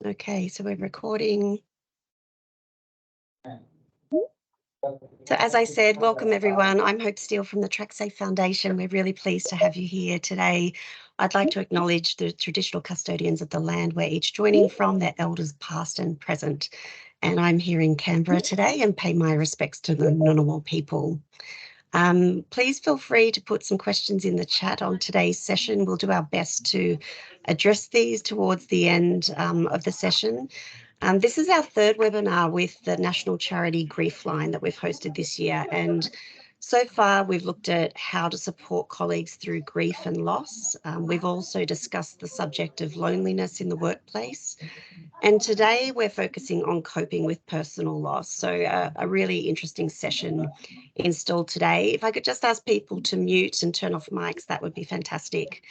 Okay, so we're recording. So as I said, welcome everyone. I'm Hope Steele from the TrackSAFE Foundation. We're really pleased to have you here today. I'd like to acknowledge the traditional custodians of the land we're each joining from, their elders past and present. And I'm here in Canberra today and pay my respects to the Ngunnawal people. Please feel free to put some questions in the chat on today's session. We'll do our best to address these towards the end of the session. This is our third webinar with the national charity Griefline that we've hosted this year. And so far, we've looked at how to support colleagues through grief and loss. We've also discussed the subject of loneliness in the workplace. And today we're focusing on coping with personal loss. So a really interesting session installed today. If I could just ask people to mute and turn off mics, that would be fantastic.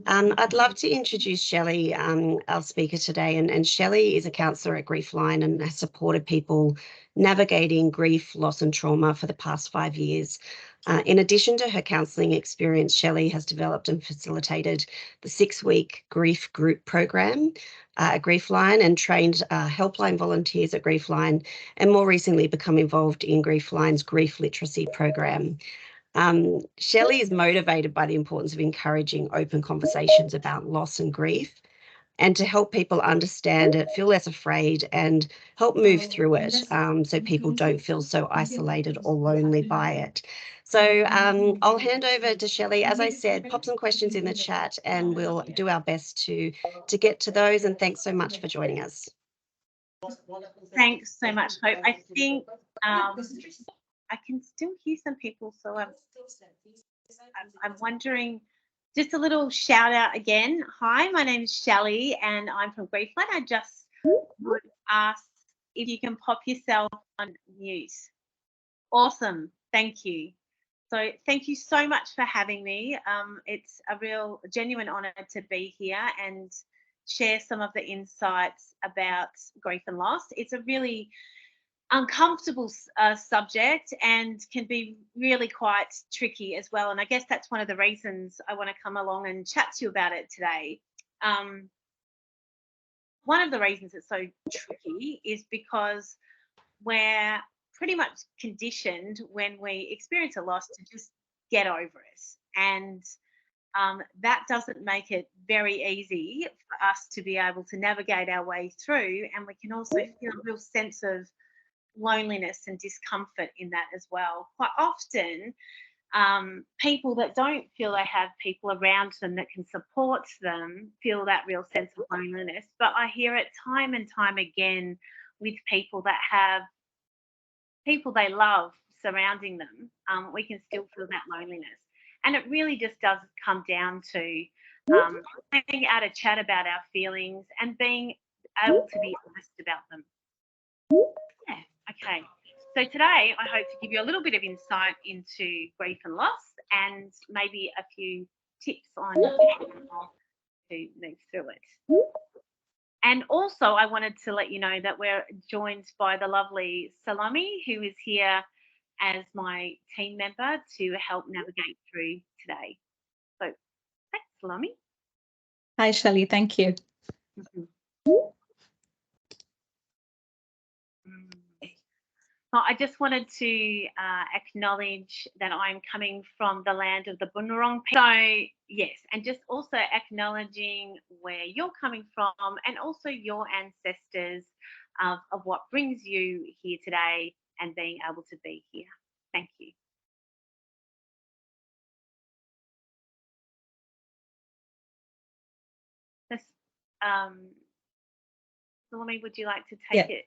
I'd love to introduce Shelley, our speaker today. And Shelley is a counsellor at Griefline and has supported people navigating grief, loss and trauma for the past 5 years. In addition to her counselling experience, Shelley has developed and facilitated the 6-week grief group program at Griefline and trained helpline volunteers at Griefline, and more recently become involved in Griefline's grief literacy program. Shelley is motivated by the importance of encouraging open conversations about loss and grief, and to help people understand it, feel less afraid, and help move through it, so people don't feel so isolated or lonely by it. So I'll hand over to Shelley. As I said, pop some questions in the chat and we'll do our best to get to those. And thanks so much for joining us. Thanks so much, Hope. I think I can still hear some people, so I'm wondering, just a little shout out again. Hi, my name is Shelley and I'm from Griefline. I just would ask if you can pop yourself on mute. Awesome, thank you. So thank you so much for having me. It's a real genuine honour to be here and share some of the insights about grief and loss. It's a really uncomfortable subject and can be really quite tricky as well. And I guess that's one of the reasons I want to come along and chat to you about it today. One of the reasons it's so tricky is because we're pretty much conditioned when we experience a loss to just get over it. And that doesn't make it very easy for us to be able to navigate our way through. And we can also feel a real sense of loneliness and discomfort in that as well. Quite often, people that don't feel they have people around them that can support them feel that real sense of loneliness. But I hear it time and time again with people that have people they love surrounding them. We can still feel that loneliness. And it really just does come down to being able to chat about our feelings and being able to be honest about them. Yeah, okay. So today I hope to give you a little bit of insight into grief and loss and maybe a few tips on how to move through it. And also I wanted to let you know that we're joined by the lovely Salome, who is here as my team member to help navigate through today. So thanks, Salome. Hi, Shelley. Thank you. Well, I just wanted to acknowledge that I'm coming from the land of the Bunurong people. So, yes, and just also acknowledging where you're coming from and also your ancestors of what brings you here today and being able to be here. Thank you. Salome, would you like to take it?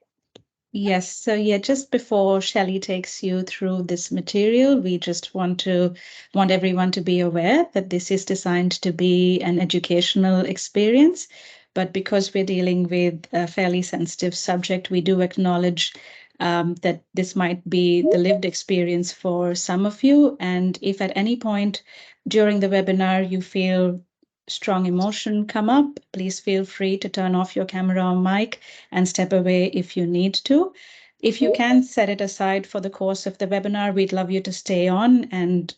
Yes, so just before Shelley takes you through this material, we just want everyone to be aware that this is designed to be an educational experience, but because we're dealing with a fairly sensitive subject, we do acknowledge that this might be the lived experience for some of you. And if at any point during the webinar you feel strong emotion come up, please feel free to turn off your camera or mic and step away if you need to. If you can set it aside for the course of the webinar, we'd love you to stay on and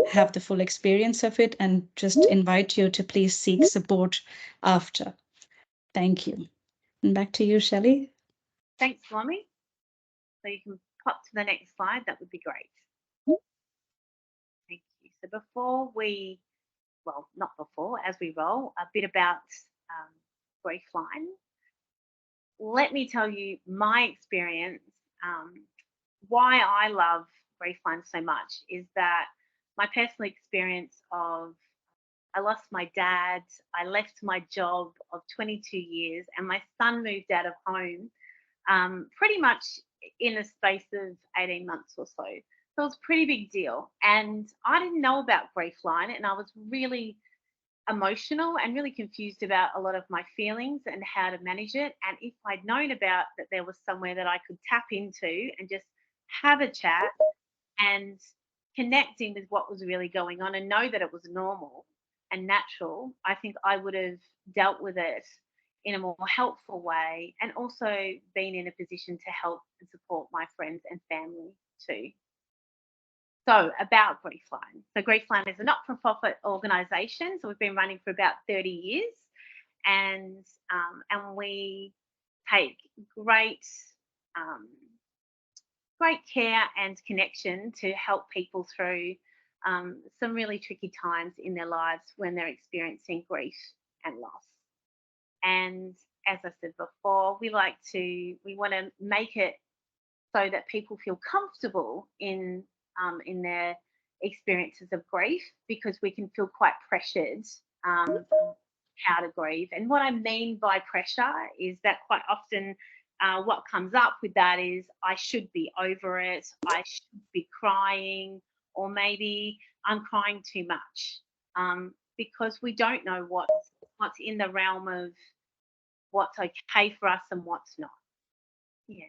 have the full experience of it, and just invite you to please seek support after. Thank you. And back to you, Shelley. Thanks, Swami. So you can pop to the next slide. That would be great. Thank you. So before we, well, not before, as we roll, a bit about Griefline. Let me tell you my experience. Why I love Griefline so much is that my personal experience of I lost my dad, I left my job of 22 years, and my son moved out of home pretty much in a space of 18 months or so. So it was a pretty big deal. And I didn't know about Griefline, and I was really emotional and really confused about a lot of my feelings and how to manage it. And if I'd known about that there was somewhere that I could tap into and just have a chat and connecting with what was really going on and know that it was normal and natural, I think I would have dealt with it in a more helpful way and also been in a position to help and support my friends and family too. So about Griefline. So Griefline is a not-for-profit organisation. So we've been running for about 30 years, and we take great care and connection to help people through some really tricky times in their lives when they're experiencing grief and loss. And as I said before, we want to make it so that people feel comfortable in their experiences of grief, because we can feel quite pressured how to grieve. And what I mean by pressure is that quite often what comes up with that is I should be over it, I should be crying, or maybe I'm crying too much, because we don't know what's in the realm of what's okay for us and what's not. Yeah.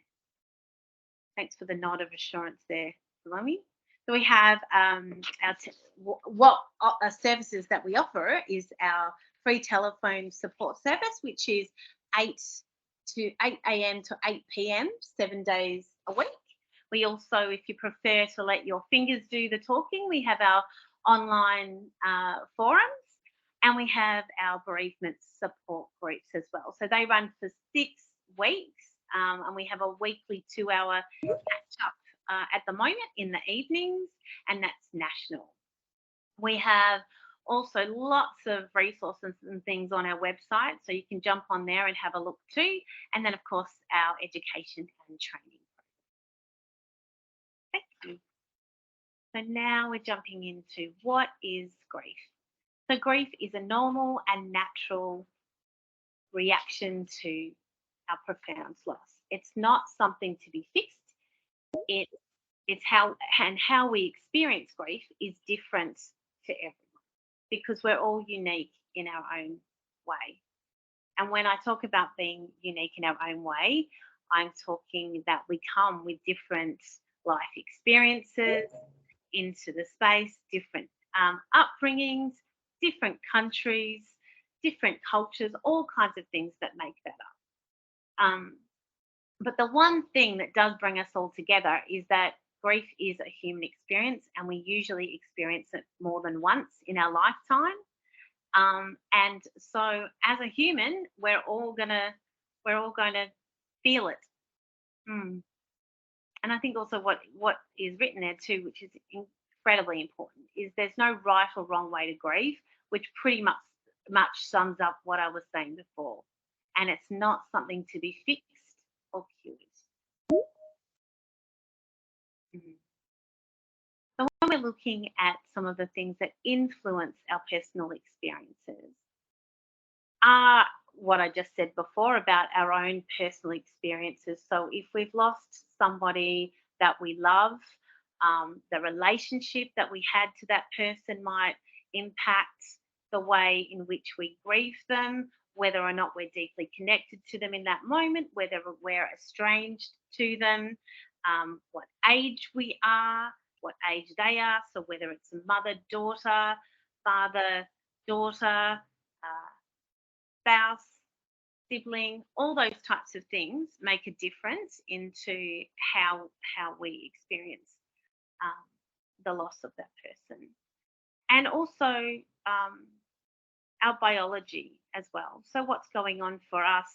Thanks for the nod of assurance there, Salome. So we have services that we offer is our free telephone support service, which is 8 a.m. to 8 p.m. 7 days a week. We also, if you prefer to let your fingers do the talking, we have our online forums, and we have our bereavement support groups as well. So they run for 6 weeks. And we have a weekly 2-hour catch-up at the moment in the evenings, and that's national. We have also lots of resources and things on our website, so you can jump on there and have a look too. And then, of course, our education and training. Thank you. So now we're jumping into what is grief. So grief is a normal and natural reaction to our profound loss. It's not something to be fixed. It's how we experience grief is different to everyone, because we're all unique in our own way. And when I talk about being unique in our own way, I'm talking that we come with different life experiences into the space, different upbringings, different countries, different cultures, all kinds of things that make that up. But the one thing that does bring us all together is that grief is a human experience, and we usually experience it more than once in our lifetime. And so, as a human, we're all gonna feel it. And I think also what is written there too, which is incredibly important, is there's no right or wrong way to grieve, which pretty much sums up what I was saying before. And it's not something to be fixed or cured. So when we're looking at some of the things that influence our personal experiences, are what I just said before about our own personal experiences. So if we've lost somebody that we love, the relationship that we had to that person might impact the way in which we grieve them, whether or not we're deeply connected to them in that moment, whether we're estranged to them, what age we are, what age they are. So whether it's a mother, daughter, father, daughter, spouse, sibling, all those types of things make a difference into how we experience the loss of that person. And also our biology as well. So what's going on for us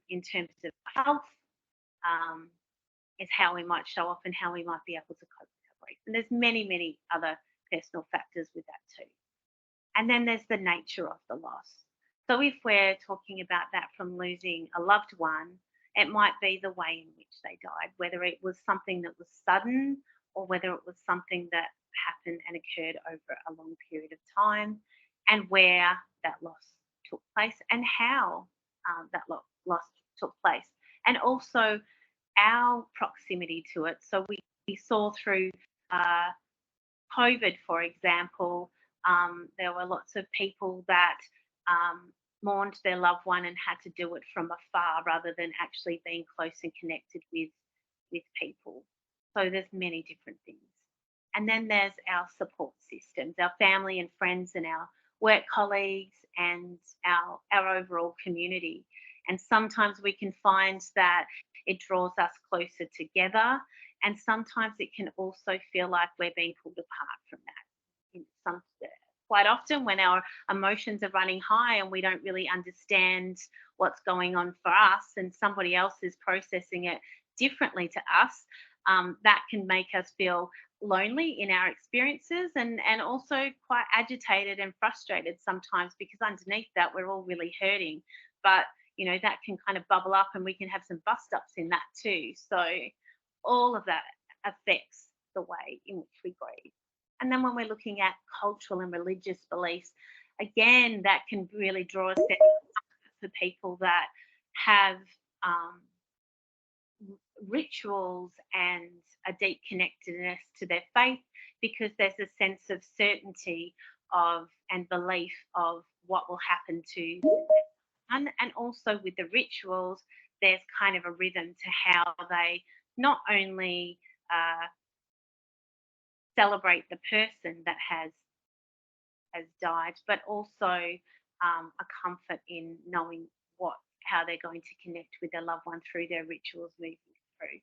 in terms of health, is how we might show off and how we might be able to cope with our grief. And there's many, many other personal factors with that too. And then there's the nature of the loss. So if we're talking about that from losing a loved one, it might be the way in which they died, whether it was something that was sudden or whether it was something that happened and occurred over a long period of time, and where that loss took place and how that loss took place. And also our proximity to it. So we saw through COVID, for example, there were lots of people that mourned their loved one and had to do it from afar rather than actually being close and connected with people. So there's many different things. And then there's our support systems, our family and friends and our work colleagues and our overall community. And sometimes we can find that it draws us closer together, and sometimes it can also feel like we're being pulled apart from that. Quite often when our emotions are running high and we don't really understand what's going on for us and somebody else is processing it differently to us, that can make us feel lonely in our experiences and also quite agitated and frustrated sometimes, because underneath that we're all really hurting. But you know, that can kind of bubble up and we can have some bust ups in that too. So all of that affects the way in which we grieve. And then when we're looking at cultural and religious beliefs, again, that can really draw a sense for people that have rituals and a deep connectedness to their faith, because there's a sense of certainty of and belief of what will happen to them. And also with the rituals, there's kind of a rhythm to how they not only celebrate the person that has died, but also a comfort in knowing how they're going to connect with their loved one through their rituals moving through.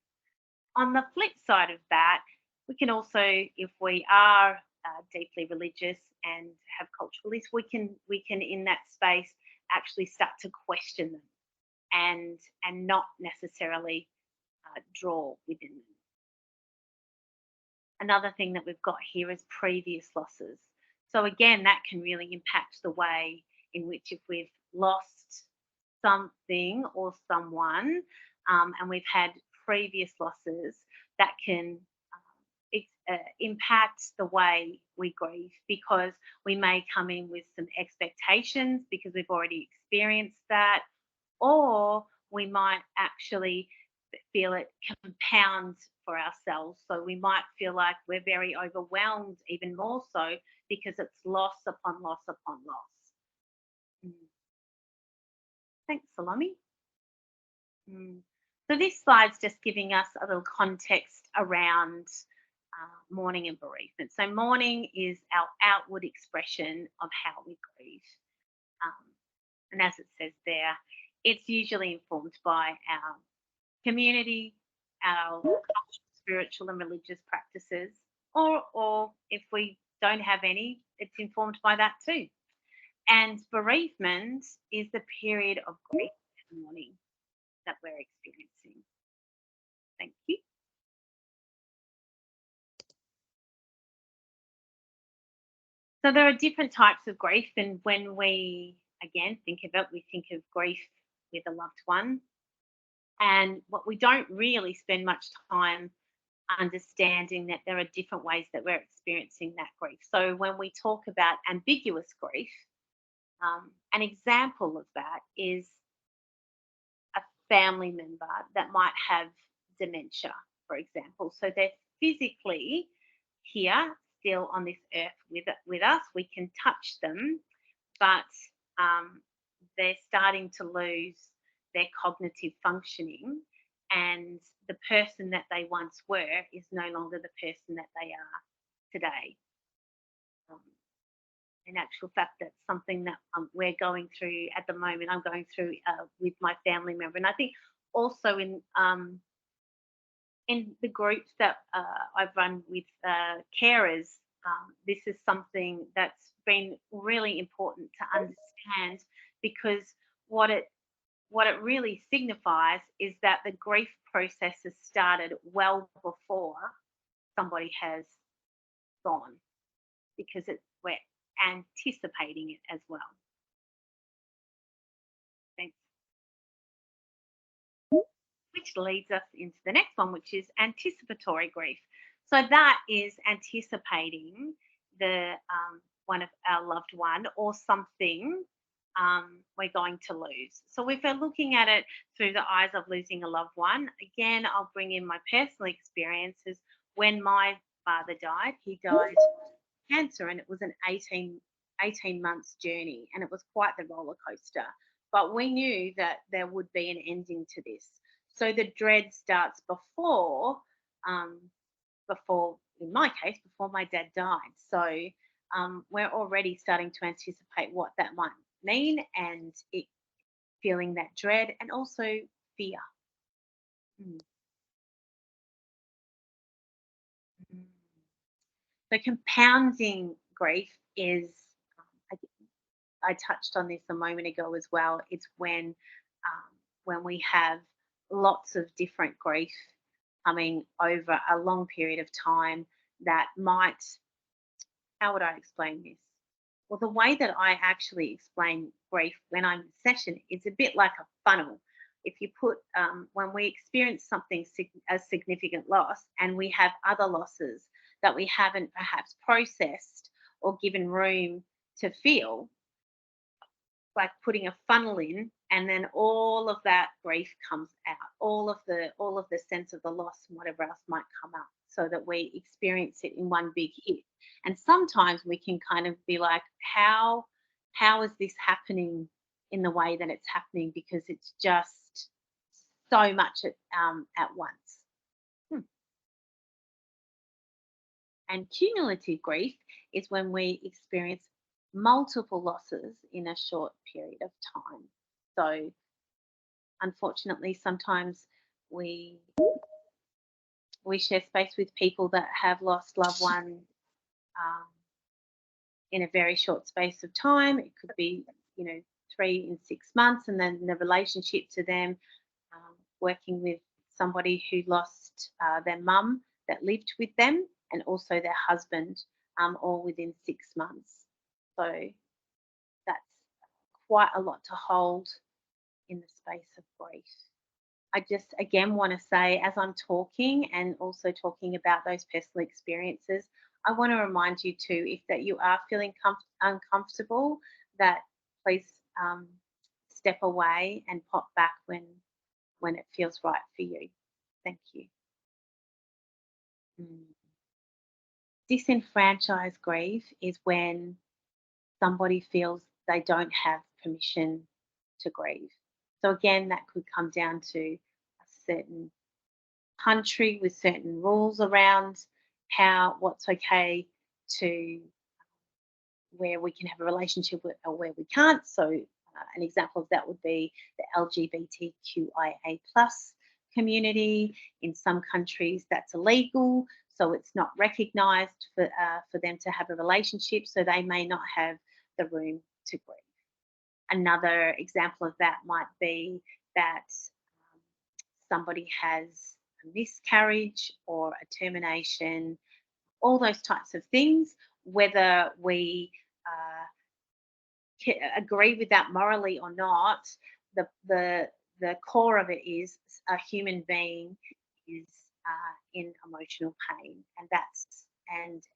On the flip side of that, we can also, if we are deeply religious and have cultural beliefs, we can in that space actually start to question them and not necessarily draw within them. Another thing that we've got here is previous losses. So again, that can really impact the way in which, if we've lost something or someone and we've had previous losses, that can impact the way we grieve, because we may come in with some expectations because we've already experienced that, or we might actually feel it compound for ourselves. So we might feel like we're very overwhelmed, even more so, because it's loss upon loss upon loss. Thanks, Salome. So this slide's just giving us a little context around mourning and bereavement. So mourning is our outward expression of how we grieve. And as it says there, it's usually informed by our community, our spiritual and religious practices, or if we don't have any, it's informed by that too. And bereavement is the period of grief and mourning that we're experiencing. Thank you. So there are different types of grief, and when we again think of it, we think of grief with a loved one. And what we don't really spend much time understanding that there are different ways that we're experiencing that grief. So when we talk about ambiguous grief, an example of that is a family member that might have dementia, for example. So they're physically here, still on this earth with us. We can touch them, but they're starting to lose their cognitive functioning, and the person that they once were is no longer the person that they are today. In actual fact, that's something that we're going through at the moment. I'm going through with my family member, and I think also in the groups that I've run with carers, this is something that's been really important to understand, because what it what it really signifies is that the grief process has started well before somebody has gone, because we're anticipating it as well. Thanks. Which leads us into the next one, which is anticipatory grief. So that is anticipating the one of our loved one or something we're going to lose. So if we're looking at it through the eyes of losing a loved one, again, I'll bring in my personal experiences. When my father died, he died of cancer, and it was an 18 months journey, and it was quite the roller coaster. But we knew that there would be an ending to this. So the dread starts before, in my case, before my dad died. So we're already starting to anticipate what that might mean, and it feeling that dread and also fear. Mm. Mm. So compounding grief is, I touched on this a moment ago as well. It's when we have lots of different grief coming over a long period of time that might, how would I explain this? Well, the way that I actually explain grief when I'm in session is a bit like a funnel. If you put, when we experience something a significant loss, and we have other losses that we haven't perhaps processed or given room to feel, like putting a funnel in, and then all of that grief comes out, all of the sense of the loss and whatever else might come up, so that we experience it in one big hit. And sometimes we can kind of be like, how is this happening in the way that it's happening, because it's just so much at once. And cumulative grief is when we experience multiple losses in a short period of time. So unfortunately, sometimes we share space with people that have lost loved ones in a very short space of time. It could be, 3 and 6 months, and then the relationship to them, working with somebody who lost their mum that lived with them, and also their husband, all within 6 months. So that's quite a lot to hold in the space of grief. I just again want to say, as I'm talking and also talking about those personal experiences, I want to remind you too, if that you are feeling uncomfortable, that please step away and pop back when it feels right for you. Thank you. Disenfranchised grief is when somebody feels they don't have permission to grieve. So again, that could come down to a certain country with certain rules around what's okay to, where we can have a relationship with or where we can't. So an example of that would be the LGBTQIA plus community. In some countries that's illegal, so it's not recognised for them to have a relationship, so they may not have the room to grieve. Another example of that might be that somebody has a miscarriage or a termination, all those types of things, whether we agree with that morally or not, the core of it is a human being is in emotional pain,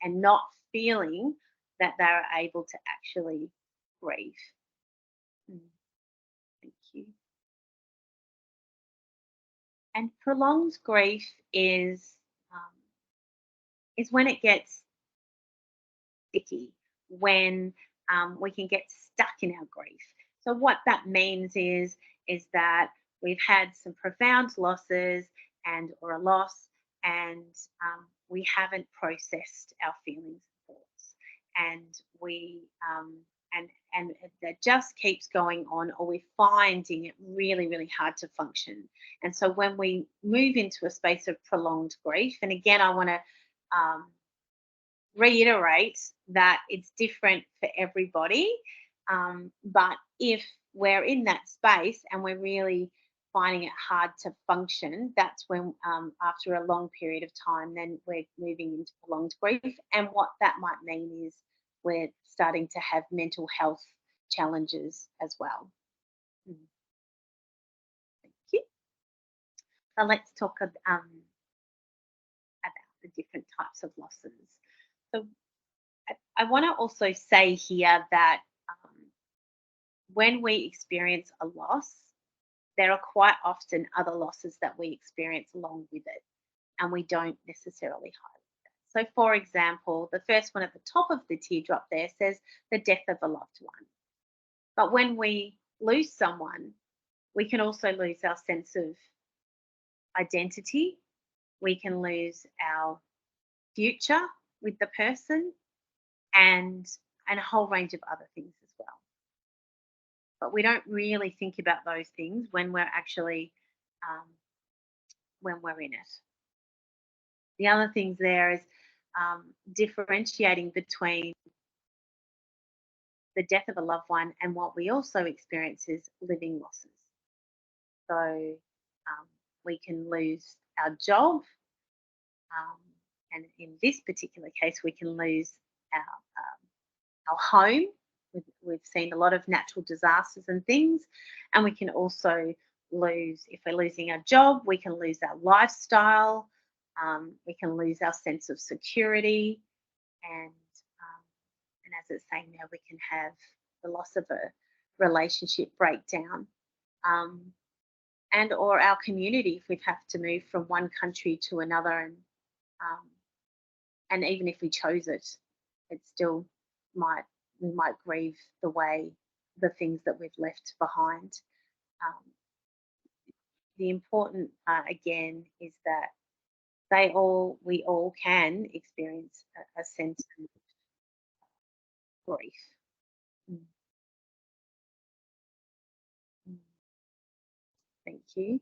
and not feeling that they're able to actually grieve. Thank you. And prolonged grief is when it gets sticky, when we can get stuck in our grief. So what that means is that we've had some profound losses or a loss, and we haven't processed our feelings and thoughts, and we and that just keeps going on, or we're finding it really, really hard to function. And so when we move into a space of prolonged grief, and again, I want to reiterate that it's different for everybody, but if we're in that space and we're really finding it hard to function, that's when, after a long period of time, then we're moving into prolonged grief. And what that might mean is we're starting to have mental health challenges as well. Mm. Thank you. So let's talk about the different types of losses. So I want to also say here that when we experience a loss, there are quite often other losses that we experience along with it, and we don't necessarily highlight that. So, for example, the first one at the top of the teardrop there says the death of a loved one. But when we lose someone, we can also lose our sense of identity. We can lose our future with the person, and a whole range of other things as well. But we don't really think about those things when we're actually when we're in it. The other things there is differentiating between the death of a loved one and what we also experience is living losses. So we can lose our job, and in this particular case, we can lose our home. We've seen a lot of natural disasters and things, and we can also lose, if we're losing our job, we can lose our lifestyle, we can lose our sense of security, and as it's saying there, we can have the loss of a relationship breakdown, and or our community if we have to move from one country to another, and even if we chose it, it still we might grieve the things that we've left behind. The important part again is that we all can experience a sense of grief. Mm. Mm. Thank you.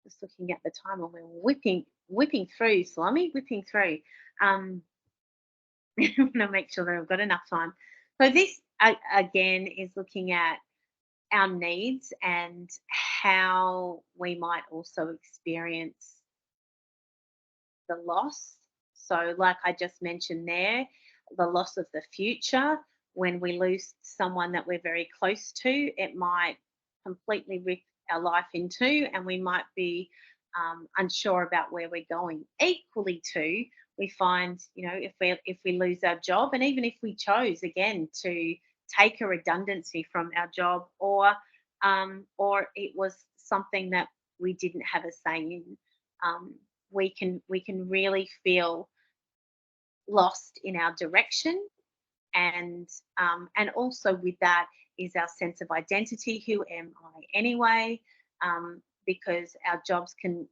Just looking at the time, and we're whipping through, Salami, whipping through. I want to make sure that I've got enough time. So this again is looking at our needs and how we might also experience the loss. So, like I just mentioned there, the loss of the future. When we lose someone that we're very close to, it might completely rip our life in two, and we might be unsure about where we're going. Equally, too, we find, if we lose our job, and even if we chose again to take a redundancy from our job, or it was something that we didn't have a say in, we can really feel lost in our direction, and also with that is our sense of identity. Who am I anyway? Because our jobs can,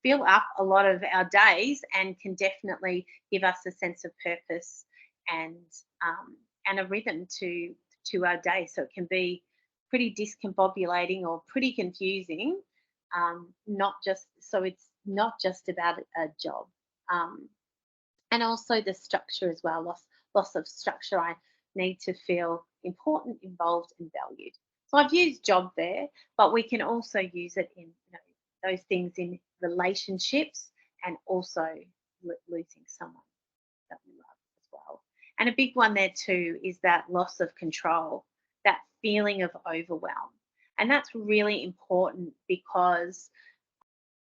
fill up a lot of our days and can definitely give us a sense of purpose and a rhythm to our day. So it can be pretty discombobulating or pretty confusing. It's not just about a job. And also the structure as well, loss of structure. I need to feel important, involved, and valued. So I've used job there, but we can also use it in those things in relationships, and also losing someone that we love as well. And a big one there too is that loss of control, that feeling of overwhelm. And that's really important because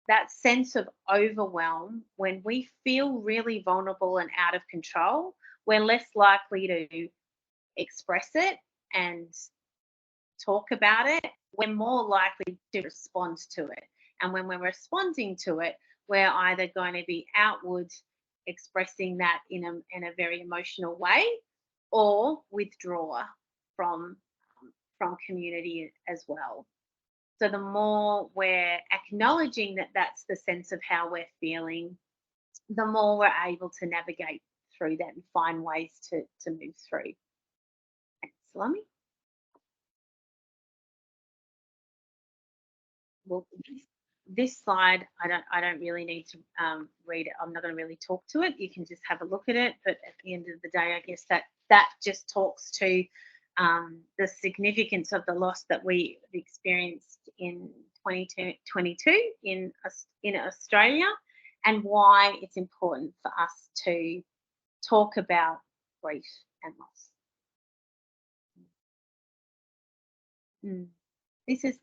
that sense of overwhelm, when we feel really vulnerable and out of control, we're less likely to express it and talk about it. We're more likely to respond to it. And when we're responding to it, we're either going to be outward expressing that in a very emotional way, or withdraw from community as well. So the more we're acknowledging that that's the sense of how we're feeling, the more we're able to navigate through that and find ways to move through. Thanks, Salami. Well, this slide, I don't really need to read it. I'm not going to really talk to it. You can just have a look at it. But at the end of the day, I guess that just talks to the significance of the loss that we experienced in 2022 in Australia, and why it's important for us to talk about grief and loss. This is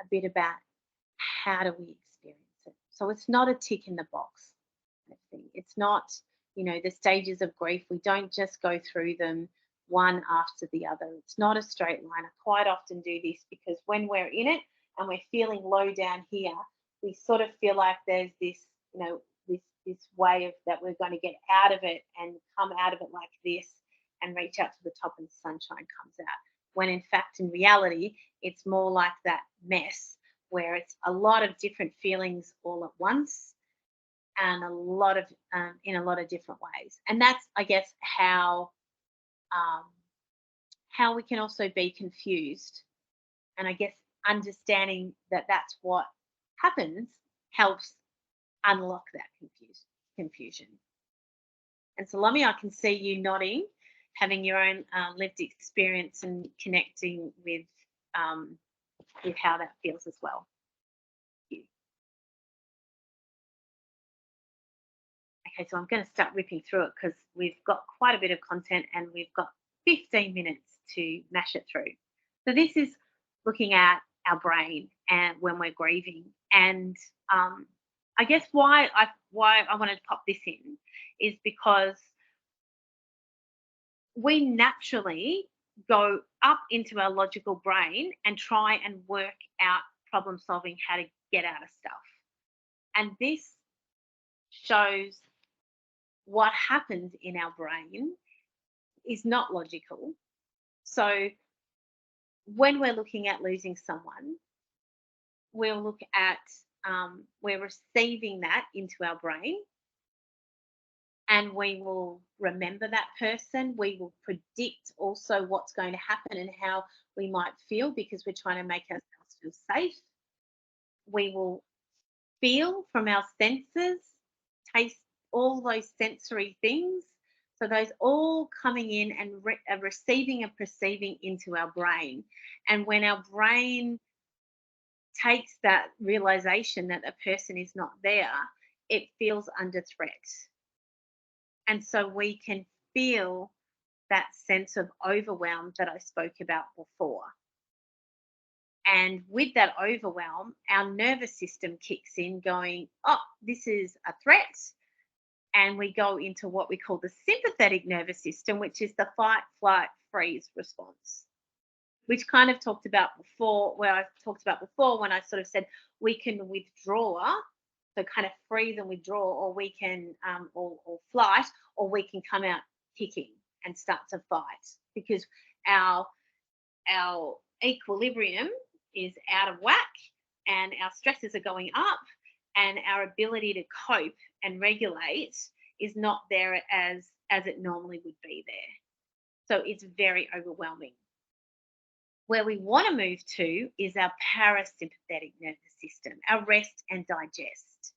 a bit about how do we experience it. So it's not a tick in the box kind of thing. It's not, the stages of grief. We don't just go through them one after the other. It's not a straight line. I quite often do this because when we're in it and we're feeling low down here, we sort of feel like there's this, this way of that we're going to get out of it and come out of it like this and reach out to the top and the sunshine comes out. When in fact, in reality, it's more like that mess where it's a lot of different feelings all at once and a lot of in a lot of different ways. And that's, I guess, how we can also be confused. And I guess understanding that that's what happens helps unlock that confusion. And Salome, I can see you nodding, having your own lived experience and connecting with how that feels as well. Okay, so I'm going to start ripping through it because we've got quite a bit of content and we've got 15 minutes to mash it through. So this is looking at our brain and when we're grieving. And I guess why I wanted to pop this in is because we naturally go up into our logical brain and try and work out problem solving, how to get out of stuff. And this shows what happens in our brain is not logical. So when we're looking at losing someone, we'll look at, we're receiving that into our brain and we will remember that person. We will predict also what's going to happen and how we might feel because we're trying to make ourselves feel safe. We will feel from our senses, taste, all those sensory things. So those all coming in and receiving and perceiving into our brain. And when our brain takes that realization that a person is not there, it feels under threat. And so we can feel that sense of overwhelm that I spoke about before. And with that overwhelm, our nervous system kicks in going, oh, this is a threat. And we go into what we call the sympathetic nervous system, which is the fight, flight, freeze response, which kind of talked about before, when I sort of said we can withdraw, so kind of freeze and withdraw, or we can, or flight, or we can come out kicking and start to fight because our equilibrium is out of whack and our stresses are going up and our ability to cope and regulate is not there as it normally would be there. So it's very overwhelming. Where we want to move to is our parasympathetic nervous system, our rest and digest.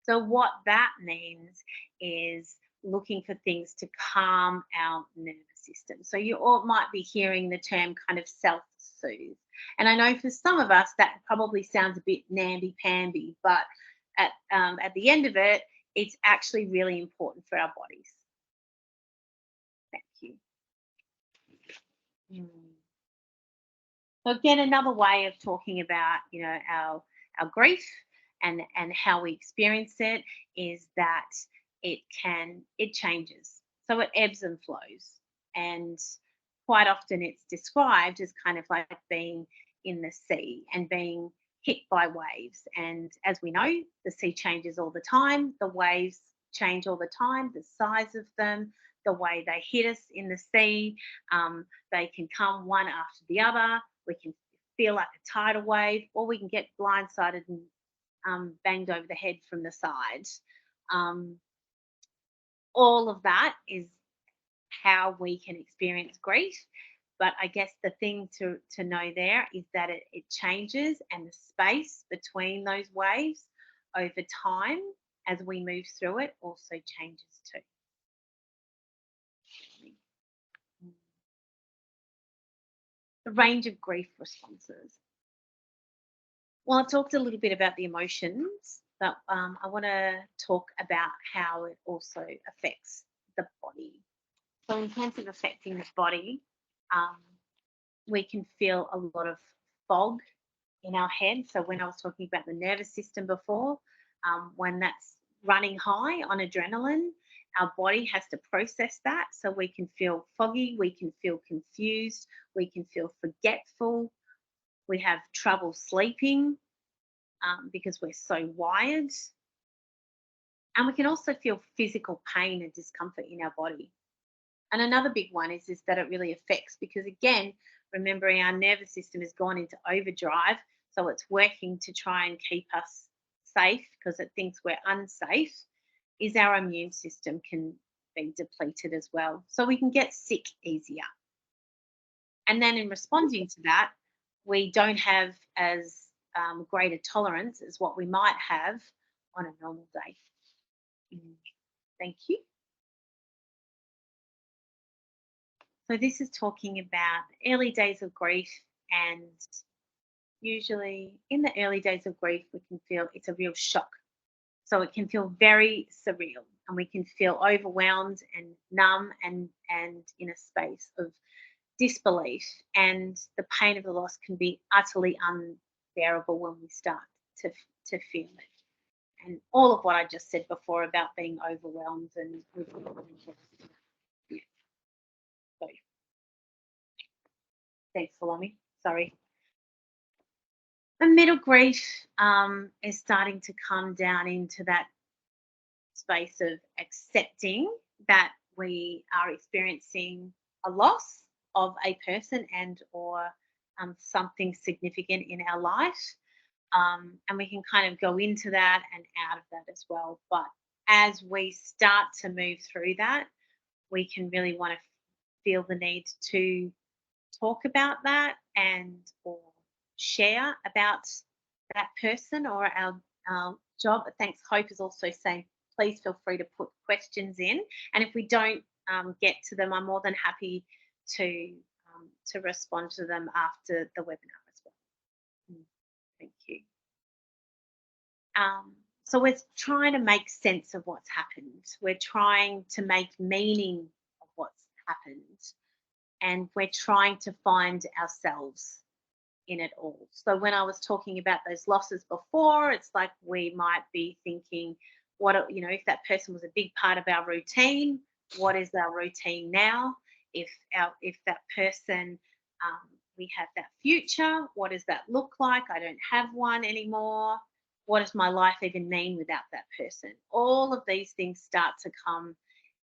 So what that means is looking for things to calm our nervous system. So you all might be hearing the term kind of self-soothe. And I know for some of us that probably sounds a bit namby-pamby, but at the end of it, it's actually really important for our bodies. Thank you. So again, another way of talking about, our grief and how we experience it is that it changes. So it ebbs and flows. And quite often it's described as kind of like being in the sea and being hit by waves. And as we know, the sea changes all the time. The waves change all the time, the size of them, the way they hit us in the sea. They can come one after the other. We can feel like a tidal wave, or we can get blindsided and banged over the head from the side. All of that is how we can experience grief. But I guess the thing to know there is that it changes, and the space between those waves over time as we move through it also changes too. the range of grief responses. Well, I've talked a little bit about the emotions, but I want to talk about how it also affects the body. So in terms of affecting the body, we can feel a lot of fog in our head. So when I was talking about the nervous system before, when that's running high on adrenaline, our body has to process that. So we can feel foggy, we can feel confused, we can feel forgetful, we have trouble sleeping because we're so wired. And we can also feel physical pain and discomfort in our body. And another big one is that it really affects, because again, remembering our nervous system has gone into overdrive. So it's working to try and keep us safe because it thinks we're unsafe, is our immune system can be depleted as well. So we can get sick easier. And then in responding to that, we don't have as great a tolerance as what we might have on a normal day. Thank you. So this is talking about early days of grief, and usually in the early days of grief, we can feel it's a real shock. So it can feel very surreal, and we can feel overwhelmed and numb and in a space of disbelief, and the pain of the loss can be utterly unbearable when we start to feel it. And all of what I just said before about being overwhelmed and yeah. So, thanks, Salome. Sorry. The middle grief is starting to come down into that space of accepting that we are experiencing a loss of a person and or something significant in our life. And we can kind of go into that and out of that as well. But as we start to move through that, we can really want to feel the need to talk about that and or share about that person or our job. Thanks, Hope is also saying, please feel free to put questions in. And if we don't get to them, I'm more than happy to respond to them after the webinar as well. Thank you. So we're trying to make sense of what's happened. We're trying to make meaning of what's happened. And we're trying to find ourselves in it all. So when I was talking about those losses before, it's like we might be thinking, if that person was a big part of our routine, what is our routine now? If that person, we have that future, what does that look like? I don't have one anymore. What does my life even mean without that person? All of these things start to come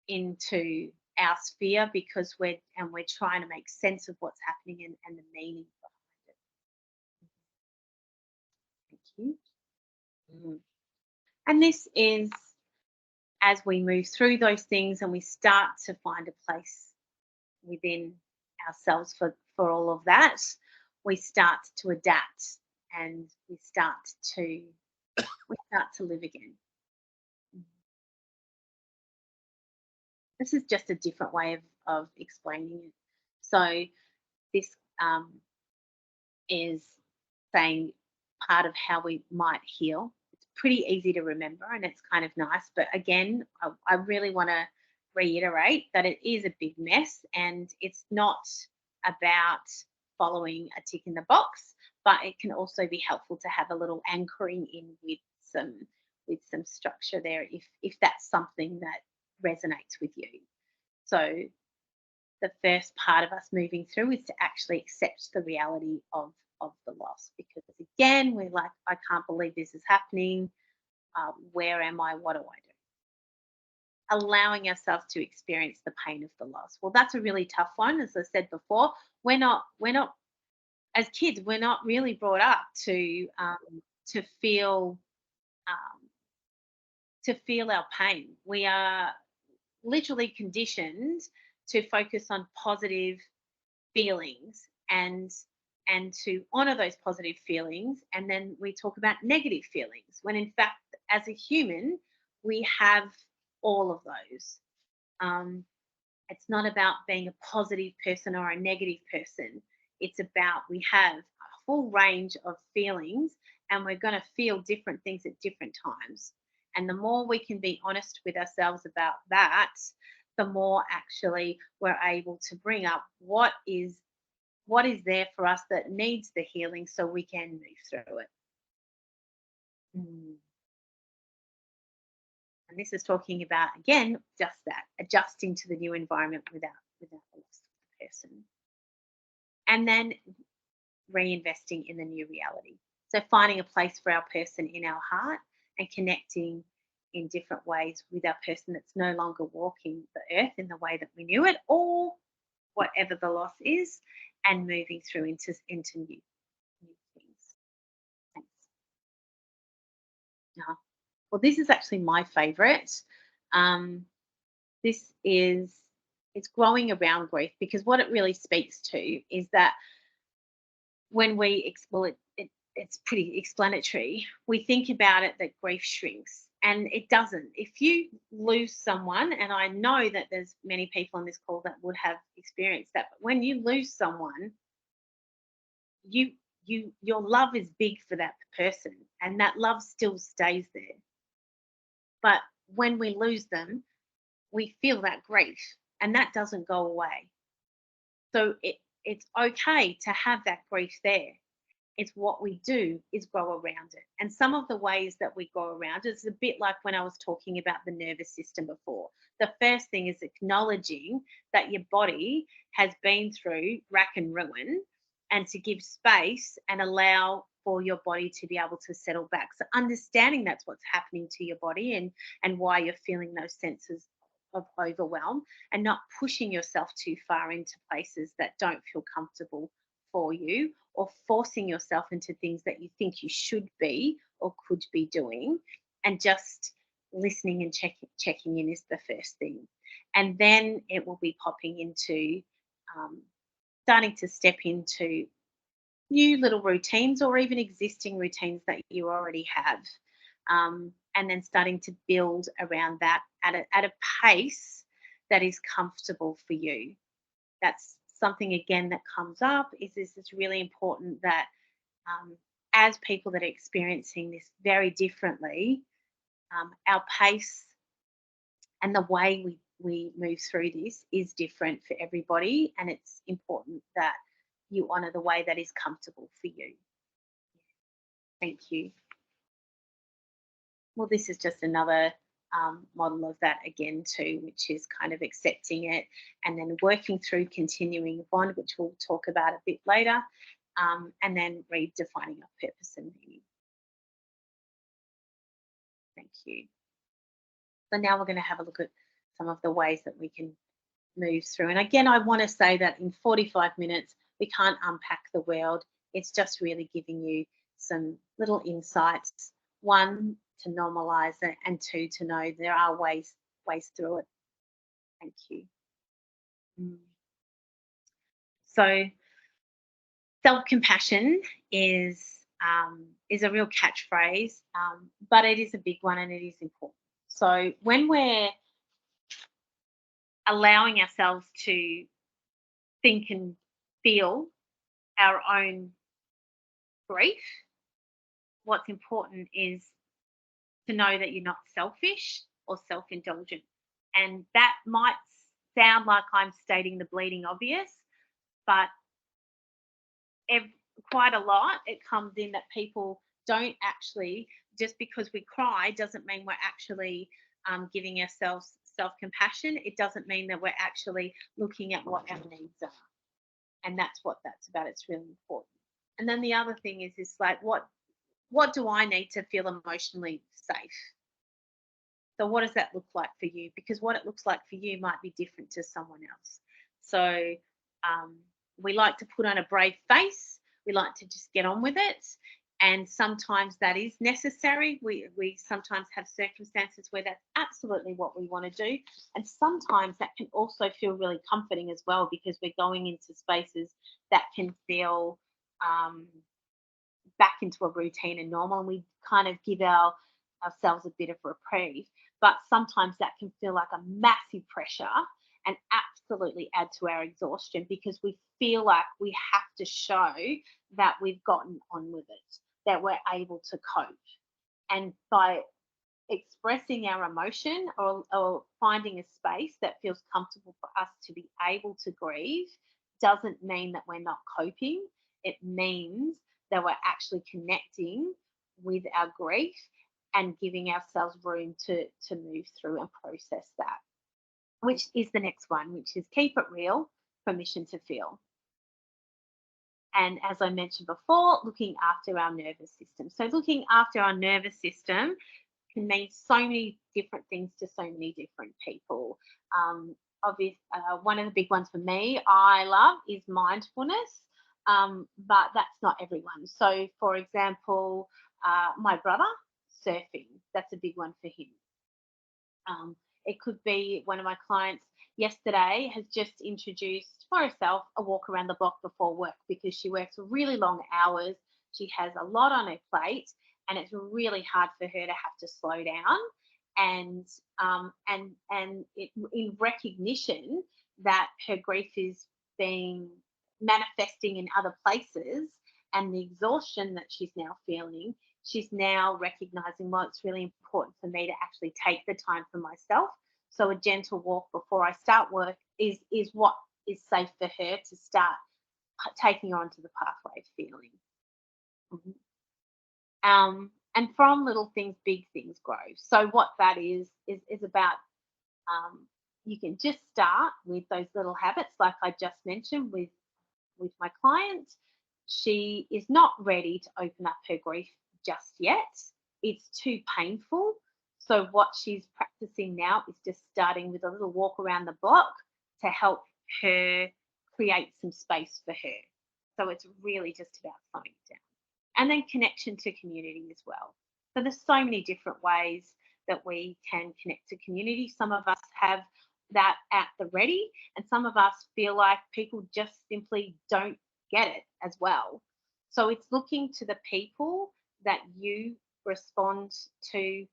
into our sphere because we're trying to make sense of what's happening and the meaning behind it. Thank you. And this is as we move through those things and we start to find a place within ourselves for all of that, we start to adapt and we start to live again. This is just a different way of explaining it. So this is saying part of how we might heal. It's pretty easy to remember and it's kind of nice. But again, I really want to reiterate that it is a big mess and it's not about following a tick in the box, but it can also be helpful to have a little anchoring in with some structure there if that's something that resonates with you. So the first part of us moving through is to actually accept the reality of the loss, because again, we're like, I can't believe this is happening. Where am I? What do I do? Allowing ourselves to experience the pain of the loss. Well, that's a really tough one. As I said before, we're not as kids, we're not really brought up to feel our pain. We are literally conditioned to focus on positive feelings and to honor those positive feelings, and then we talk about negative feelings when in fact as a human we have all of those. It's not about being a positive person or a negative person. It's about we have a full range of feelings, and we're going to feel different things at different times. And the more we can be honest with ourselves about that, the more actually we're able to bring up what is there for us that needs the healing so we can move through it. And this is talking about, again, just that, adjusting to the new environment without the loss of the person. And then reinvesting in the new reality. So finding a place for our person in our heart and connecting in different ways with our person that's no longer walking the earth in the way that we knew it, or whatever the loss is, and moving through into new things. Thanks. Well, this is actually my favourite. This is, it's growing around grief, because what it really speaks to is that when we explore it, it's pretty explanatory. We think about it that grief shrinks, and it doesn't. If you lose someone, and I know that there's many people on this call that would have experienced that, but when you lose someone, your love is big for that person, and that love still stays there. But when we lose them, we feel that grief, and that doesn't go away. So it's okay to have that grief there. It's what we do is grow around it. And some of the ways that we grow around it is a bit like when I was talking about the nervous system before. The first thing is acknowledging that your body has been through rack and ruin, and to give space and allow for your body to be able to settle back. So understanding that's what's happening to your body and why you're feeling those senses of overwhelm, and not pushing yourself too far into places that don't feel comfortable for you, or forcing yourself into things that you think you should be or could be doing. And just listening and checking in is the first thing. And then it will be popping into starting to step into new little routines, or even existing routines that you already have, and then starting to build around that at a pace that is comfortable for you. That's something, again, that comes up. It's really important that as people that are experiencing this very differently, our pace and the way we move through this is different for everybody, and it's important that you honour the way that is comfortable for you. Thank you. Well, this is just another model of that again too, which is kind of accepting it and then working through continuing bond, which we'll talk about a bit later, and then redefining our purpose and meaning. Thank you. So now we're going to have a look at some of the ways that we can move through. And again, I want to say that in 45 minutes, we can't unpack the world. It's just really giving you some little insights. One, to normalize it, and two, to know there are ways through it. Thank you. So self-compassion is a real catchphrase, but it is a big one, and it is important. So when we're allowing ourselves to think and feel our own grief, what's important is to know that you're not selfish or self-indulgent. And that might sound like I'm stating the bleeding obvious, but quite a lot it comes in that people don't actually, just because we cry doesn't mean we're actually giving ourselves self-compassion. It doesn't mean that we're actually looking at what our needs are. And that's what that's about. It's really important. And then the other thing is like, what do I need to feel emotionally safe? So what does that look like for you? Because what it looks like for you might be different to someone else. So we like to put on a brave face. We like to just get on with it. And sometimes that is necessary. We sometimes have circumstances where that's absolutely what we want to do. And sometimes that can also feel really comforting as well, because we're going into spaces that can feel back into a routine and normal, and we kind of give ourselves a bit of reprieve. But sometimes that can feel like a massive pressure and absolutely add to our exhaustion because we feel like we have to show that we've gotten on with it, that we're able to cope. And by expressing our emotion or finding a space that feels comfortable for us to be able to grieve doesn't mean that we're not coping. It means that we're actually connecting with our grief and giving ourselves room to move through and process that, which is the next one, which is keep it real, permission to feel. And as I mentioned before, looking after our nervous system. So looking after our nervous system can mean so many different things to so many different people. One of the big ones for me, I love, is mindfulness, but that's not everyone. So, for example, my brother, surfing, that's a big one for him. It could be one of my clients yesterday has just introduced for herself a walk around the block before work because she works really long hours. She has a lot on her plate, and it's really hard for her to have to slow down. And in recognition that her grief is being manifesting in other places, and the exhaustion that she's now feeling, she's now recognizing, well, it's really important for me to actually take the time for myself. So a gentle walk before I start work is what is safe for her to start taking her onto the pathway of feeling. And from little things, big things grow. So what that is about, you can just start with those little habits like I just mentioned with my client. She is not ready to open up her grief just yet. It's too painful. So what she's practicing now is just starting with a little walk around the block to help her create some space for her. So it's really just about slowing it down. And then connection to community as well. So there's so many different ways that we can connect to community. Some of us have that at the ready, and some of us feel like people just simply don't get it as well. So it's looking to the people that you respond to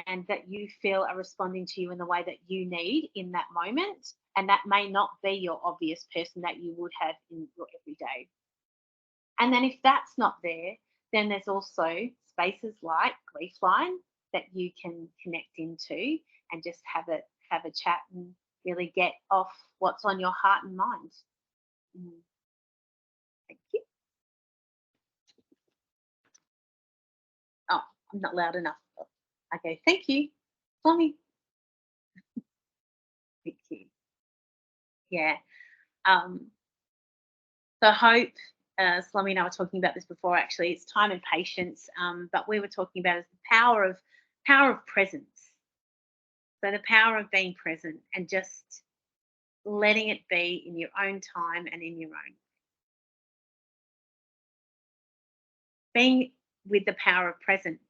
and that you feel are responding to you in the way that you need in that moment. And that may not be your obvious person that you would have in your everyday. And then if that's not there, then there's also spaces like Griefline that you can connect into and just have a chat and really get off what's on your heart and mind. Thank you. Oh, I'm not loud enough. Okay, thank you. Tommy. Thank you. Yeah. So hope, Salome and I were talking about this before actually, it's time and patience, but we were talking about is the power of presence. So the power of being present and just letting it be in your own time and in your own. Being with the power of presence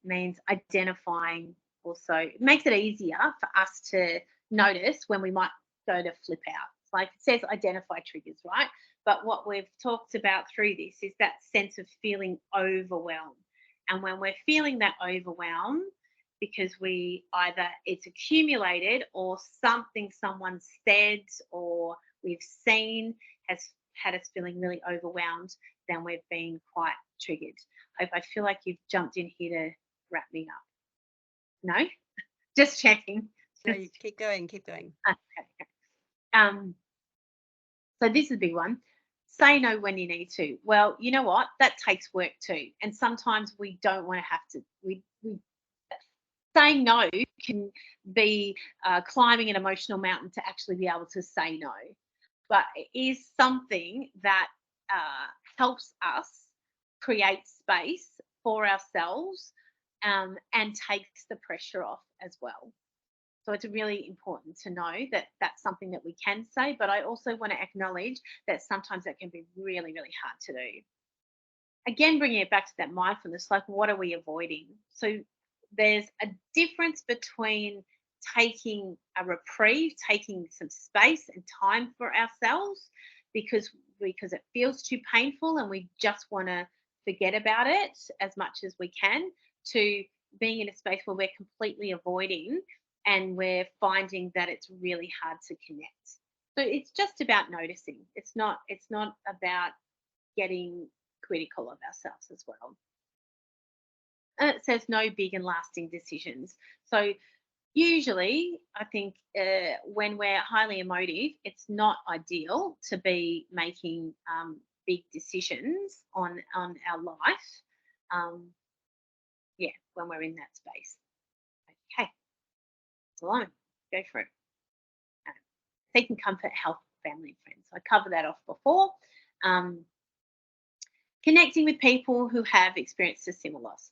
means identifying also. It makes it easier for us to notice when we might go to flip out. Like it says identify triggers, right? But what we've talked about through this is that sense of feeling overwhelmed. And when we're feeling that overwhelmed, because it's accumulated or something someone said or we've seen has had us feeling really overwhelmed, then we've been quite triggered. I feel like you've jumped in here to wrap me up. No? Just checking. No, you keep going. Okay. So this is a big one. Say no when you need to. Well, you know what? That takes work too. And sometimes we don't want to have to. Saying no can be climbing an emotional mountain to actually be able to say no. But it is something that helps us create space for ourselves and takes the pressure off as well. So it's really important to know that that's something that we can say, but I also want to acknowledge that sometimes that can be really, really hard to do. Again, bringing it back to that mindfulness, like what are we avoiding? So there's a difference between taking a reprieve, taking some space and time for ourselves because it feels too painful and we just want to forget about it as much as we can, to being in a space where we're completely avoiding and we're finding that it's really hard to connect. So it's just about noticing. It's not about getting critical of ourselves as well. And it says no big and lasting decisions. So usually, I think when we're highly emotive, it's not ideal to be making big decisions on our life. Yeah, when we're in that space. Okay, so on, go for it. Seeking comfort, health, family, and friends. So I covered that off before. Connecting with people who have experienced a similar loss.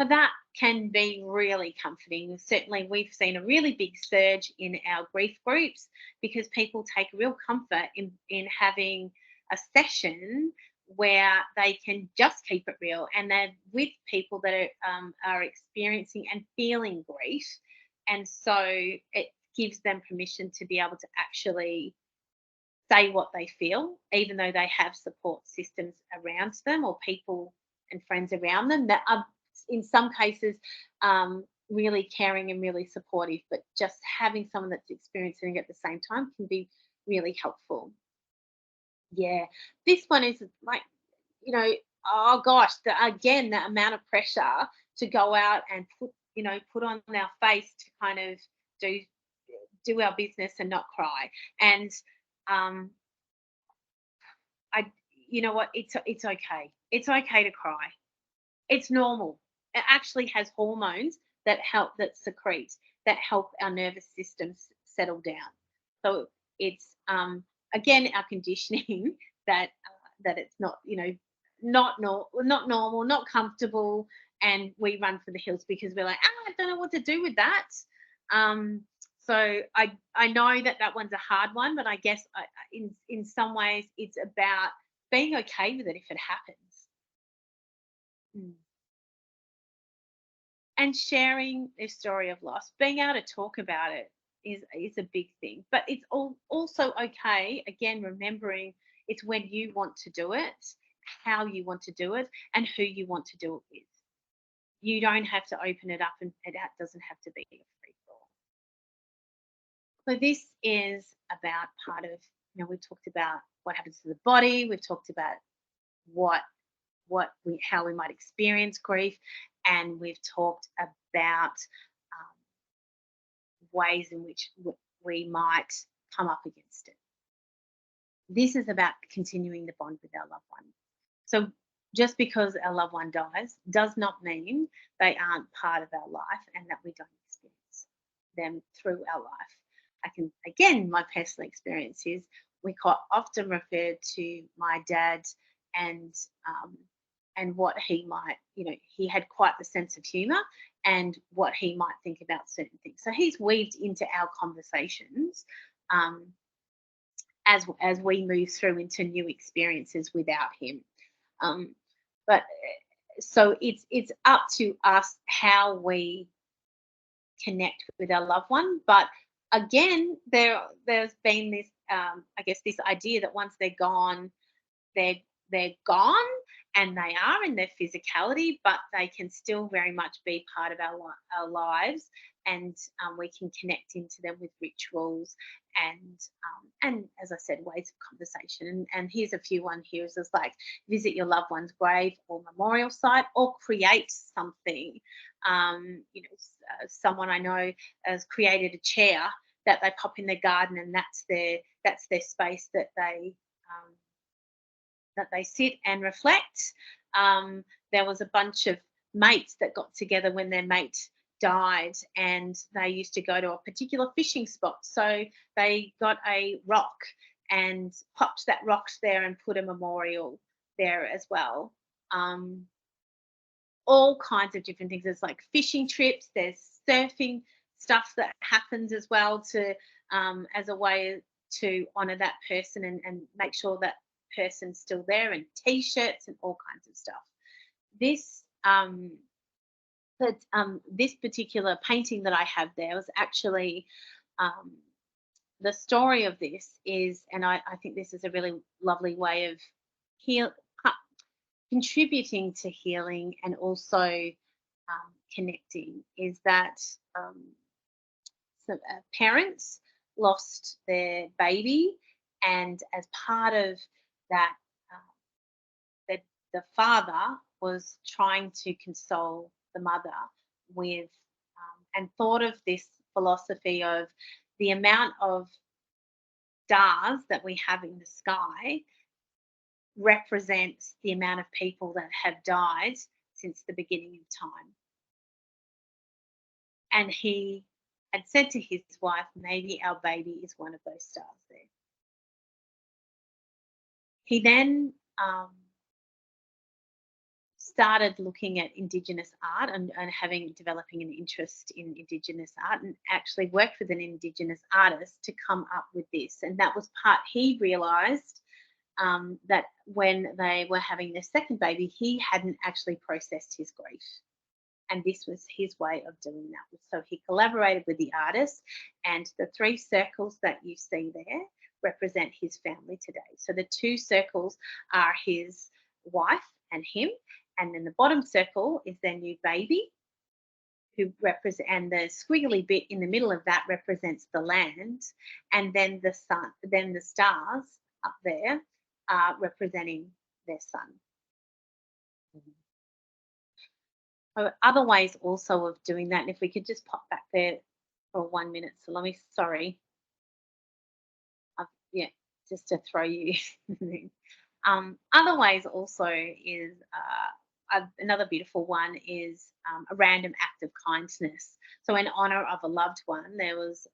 So that can be really comforting. Certainly, we've seen a really big surge in our grief groups because people take real comfort in having a session where they can just keep it real, and they're with people that are experiencing and feeling grief, and so it gives them permission to be able to actually say what they feel, even though they have support systems around them or people and friends around them that are, in some cases, really caring and really supportive. But just having someone that's experiencing it at the same time can be really helpful. Yeah, this one is like, oh gosh, again, the amount of pressure to go out and put on our face to kind of do our business and not cry. And you know what? It's okay. It's okay to cry. It's normal. It actually has hormones that secrete that help our nervous system settle down. So it's again our conditioning that it's not not normal, not comfortable, and we run for the hills because we're like, I don't know what to do with that. So I know that one's a hard one, but I guess in some ways it's about being okay with it if it happens. And sharing a story of loss, being able to talk about it is a big thing. But it's also okay, again, remembering it's when you want to do it, how you want to do it, and who you want to do it with. You don't have to open it up, and it doesn't have to be a free for all. So this is about part of, we've talked about what happens to the body, we've talked about how we might experience grief, and we've talked about ways in which we might come up against it. This is about continuing the bond with our loved one. So just because our loved one dies does not mean they aren't part of our life and that we don't experience them through our life. Again, my personal experience is we quite often refer to my dad and what he might, he had quite the sense of humour and what he might think about certain things. So he's weaved into our conversations as we move through into new experiences without him. But so it's up to us how we connect with our loved one. But again, there's been this, I guess, this idea that once they're gone, they're gone, and they are in their physicality, but they can still very much be part of our lives, and we can connect into them with rituals and as I said, ways of conversation. And here's a few one here. It's like visit your loved one's grave or memorial site, or create something. Someone I know has created a chair that they pop in their garden, and that's their space that they sit and reflect. There was a bunch of mates that got together when their mate died, and they used to go to a particular fishing spot. So they got a rock and popped that rock there and put a memorial there as well. All kinds of different things. There's like fishing trips, there's surfing stuff that happens as well to as a way to honour that person and make sure that person's still there, and t-shirts and all kinds of stuff. This particular painting that I have there was actually the story of this is, and I think this is a really lovely way of contributing to healing and also connecting, is that some parents lost their baby, and as part of that, the father was trying to console the mother with, and thought of this philosophy of the amount of stars that we have in the sky represents the amount of people that have died since the beginning of time. And he had said to his wife, maybe our baby is one of those stars there. He then started looking at Indigenous art and developing an interest in Indigenous art, and actually worked with an Indigenous artist to come up with this. And that was he realised that when they were having their second baby, he hadn't actually processed his grief. And this was his way of doing that. So he collaborated with the artist, and the 3 circles that you see there represent his family today. So the 2 circles are his wife and him, and then the bottom circle is their new baby, and the squiggly bit in the middle of that represents the land, and then the sun, then the stars up there are representing their son. Other ways also of doing that, and if we could just pop back there for 1 minute. So just to throw you. Other ways also is another beautiful one is a random act of kindness. So in honour of a loved one, there was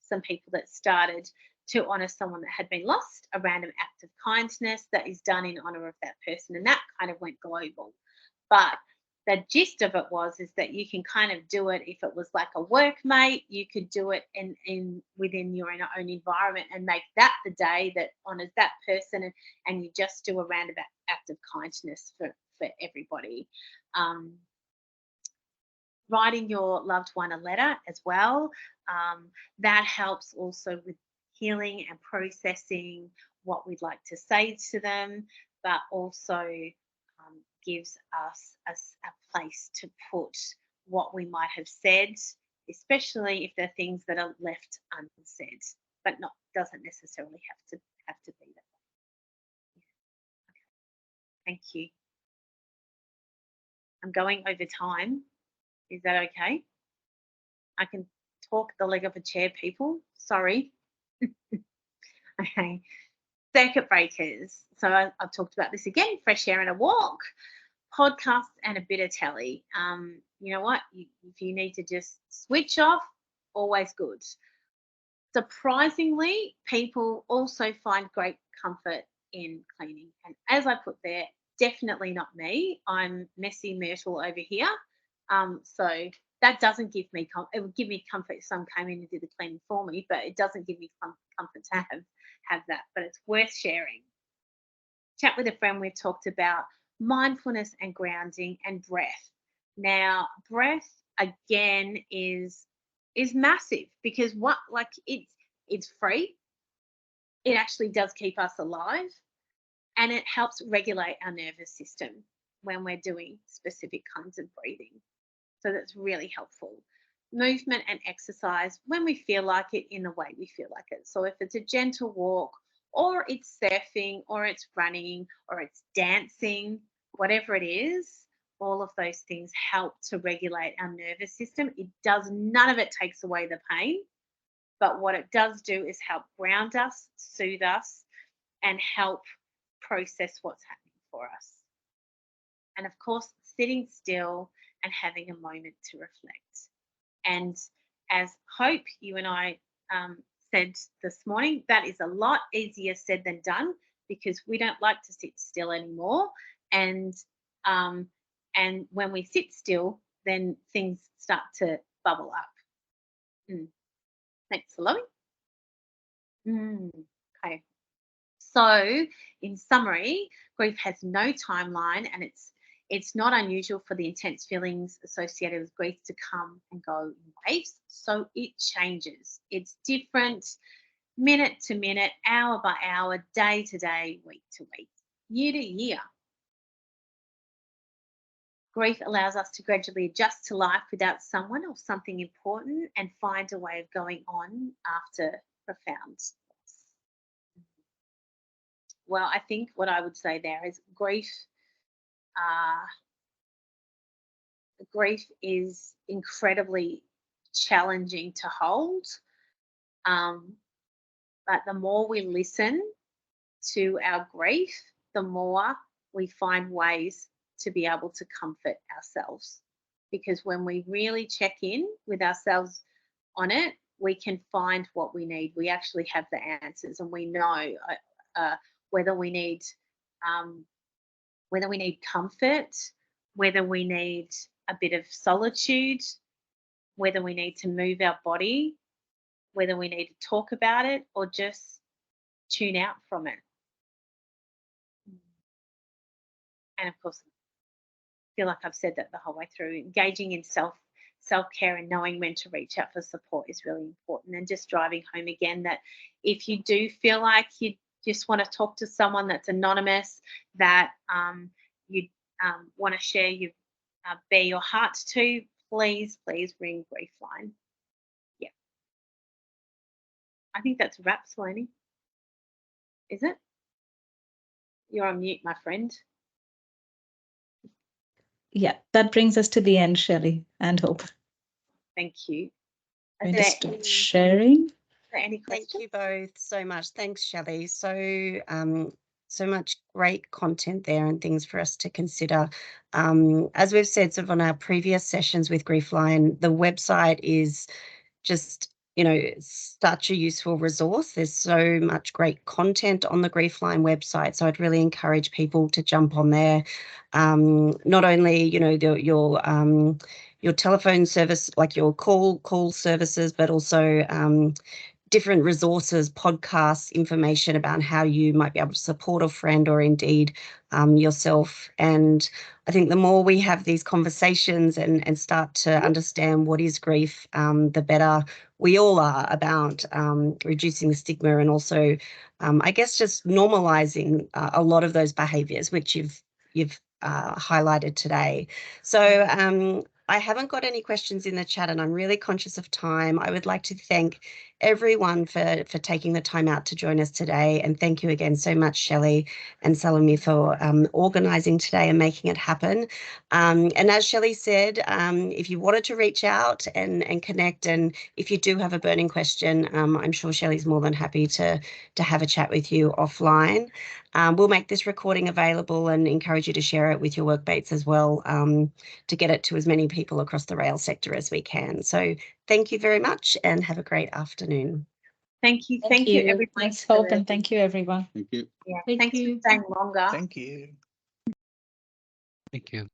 some people that started to honour someone that had been lost, a random act of kindness that is done in honour of that person, and that kind of went global. But the gist of it is that you can kind of do it if it was like a workmate, you could do it within your own environment and make that the day that honours that person, and you just do a random act of kindness for everybody. Writing your loved one a letter as well, that helps also with healing and processing what we'd like to say to them, but also gives us a place to put what we might have said, especially if there are things that are left unsaid, but doesn't necessarily have to be that way. Okay. Thank you. I'm going over time. Is that okay? I can talk the leg of a chair, people. Sorry. Okay. Circuit breakers. So I've talked about this again. Fresh air and a walk, podcasts and a bit of telly. You know what? If you need to just switch off, always good. Surprisingly, people also find great comfort in cleaning. And as I put there, definitely not me. I'm messy Myrtle over here. So that doesn't give me it would give me comfort if someone came in and did the cleaning for me, but it doesn't give me comfort to have that. But it's worth sharing. Chat with a friend. We've talked about mindfulness and grounding and breath. Now, breath again is massive because it's free. It actually does keep us alive, and it helps regulate our nervous system when we're doing specific kinds of breathing. So that's really helpful. Movement and exercise when we feel like it, in the way we feel like it. So if it's a gentle walk, or it's surfing, or it's running, or it's dancing, whatever it is, all of those things help to regulate our nervous system. None of it takes away the pain, but what it does do is help ground us, soothe us, and help process what's happening for us. And of course, sitting still and having a moment to reflect. And as Hope, you and I said this morning, that is a lot easier said than done because we don't like to sit still anymore. And when we sit still, then things start to bubble up. Thanks, Loie. Okay. So, in summary, grief has no timeline, and it's not unusual for the intense feelings associated with grief to come and go in waves. So it changes. It's different minute to minute, hour by hour, day to day, week to week, year to year. Grief allows us to gradually adjust to life without someone or something important and find a way of going on after profound loss. Well, I think what I would say there is grief is incredibly challenging to hold. But the more we listen to our grief, the more we find ways to be able to comfort ourselves. Because when we really check in with ourselves on it, we can find what we need. We actually have the answers, and we know whether we need comfort, whether we need a bit of solitude, whether we need to move our body, whether we need to talk about it or just tune out from it. And of course, I feel like I've said that the whole way through. Engaging in self-care and knowing when to reach out for support is really important. And just driving home again that if you do feel like you just want to talk to someone that's anonymous, that you want to share your bare your heart to, please ring Griefline. Yeah. I think that's a wrap, Saloni. Is it? You're on mute, my friend. Yeah, that brings us to the end, Shelley and Hope. Thank you. I'm going to stop sharing. Any questions? Thank you both so much. Thanks, Shelley. So much great content there and things for us to consider. As we've said sort of on our previous sessions with Griefline, the website is just, you know, such a useful resource. There's so much great content on the Griefline website. So I'd really encourage people to jump on there. Not only, you know, your telephone service, like your call services, but also different resources, podcasts, information about how you might be able to support a friend or indeed yourself. And I think the more we have these conversations and start to understand what is grief, the better we all are about reducing the stigma and also, I guess, just normalising a lot of those behaviours which you've highlighted today. So I haven't got any questions in the chat and I'm really conscious of time. I would like to thank everyone for taking the time out to join us today. And thank you again so much, Shelley and Salome, for organising today and making it happen. And as Shelley said, if you wanted to reach out and connect, and if you do have a burning question, I'm sure Shelley's more than happy to have a chat with you offline. We'll make this recording available and encourage you to share it with your workmates as well, to get it to as many people across the rail sector as we can. So thank you very much and have a great afternoon. Thank you. Thank you, everyone. Thanks, Hope, and thank you, everyone. Thank you. Yeah, Thank thanks you. for staying longer. Thank you. Thank you.